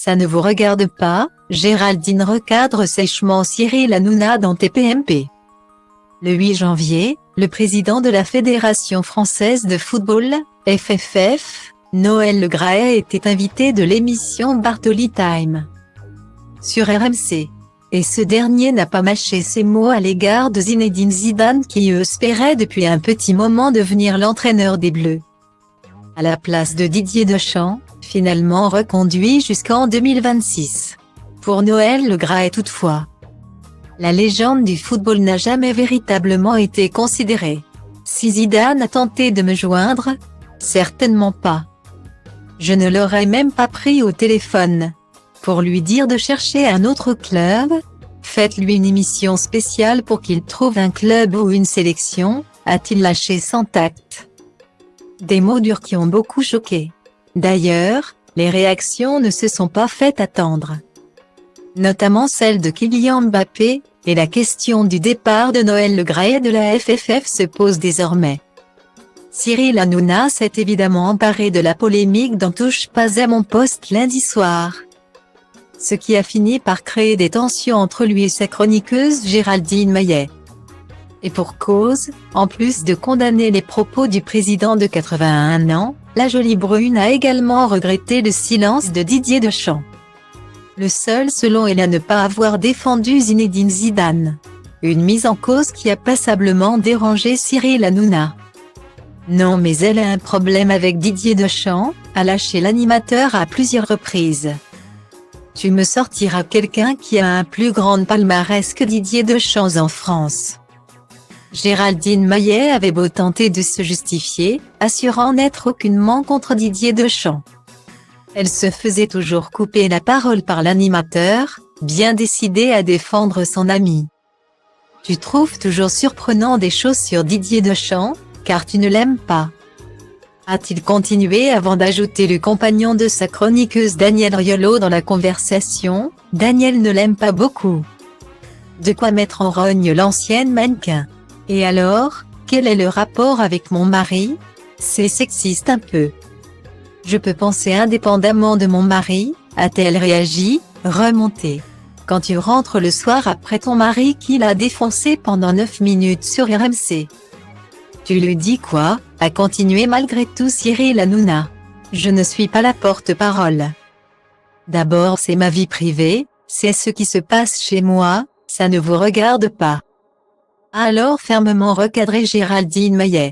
Ça ne vous regarde pas, Géraldine recadre sèchement Cyril Hanouna dans TPMP. Le 8 janvier, le président de la Fédération française de football, FFF, Noël Le Graët était invité de l'émission Bartoli Time sur RMC. Et ce dernier n'a pas mâché ses mots à l'égard de Zinedine Zidane qui espérait depuis un petit moment devenir l'entraîneur des Bleus. À la place de Didier Deschamps, finalement reconduit jusqu'en 2026. Pour Noël Le Graët toutefois, la légende du football n'a jamais véritablement été considérée. Si Zidane a tenté de me joindre, certainement pas. Je ne l'aurais même pas pris au téléphone. Pour lui dire de chercher un autre club, faites-lui une émission spéciale pour qu'il trouve un club ou une sélection, a-t-il lâché sans tact. Des mots durs qui ont beaucoup choqué. D'ailleurs, les réactions ne se sont pas fait attendre. Notamment celle de Kylian Mbappé, et la question du départ de Noël Le Graët de la FFF se pose désormais. Cyril Hanouna s'est évidemment emparé de la polémique dans Touche pas à mon poste lundi soir. Ce qui a fini par créer des tensions entre lui et sa chroniqueuse Géraldine Maillet. Et pour cause, en plus de condamner les propos du président de 81 ans, la jolie brune a également regretté le silence de Didier Deschamps. Le seul selon elle à ne pas avoir défendu Zinedine Zidane. Une mise en cause qui a passablement dérangé Cyril Hanouna. Non mais elle a un problème avec Didier Deschamps, a lâché l'animateur à plusieurs reprises. Tu me sortiras quelqu'un qui a un plus grand palmarès que Didier Deschamps en France. Géraldine Maillet avait beau tenter de se justifier, assurant n'être aucunement contre Didier Deschamps. Elle se faisait toujours couper la parole par l'animateur, bien décidé à défendre son ami. Tu trouves toujours surprenant des choses sur Didier Deschamps, car tu ne l'aimes pas. A-t-il continué avant d'ajouter le compagnon de sa chroniqueuse Daniel Riolo dans la conversation, Daniel ne l'aime pas beaucoup. De quoi mettre en rogne l'ancienne mannequin. Et alors, quel est le rapport avec mon mari? C'est sexiste un peu. Je peux penser indépendamment de mon mari, a-t-elle réagi, remontée. Quand tu rentres le soir après ton mari qui l'a défoncé pendant 9 minutes sur RMC. Tu lui dis quoi, a continué malgré tout Cyril Hanouna. Je ne suis pas la porte-parole. D'abord c'est ma vie privée, c'est ce qui se passe chez moi, ça ne vous regarde pas. A alors fermement recadré Géraldine Maillet.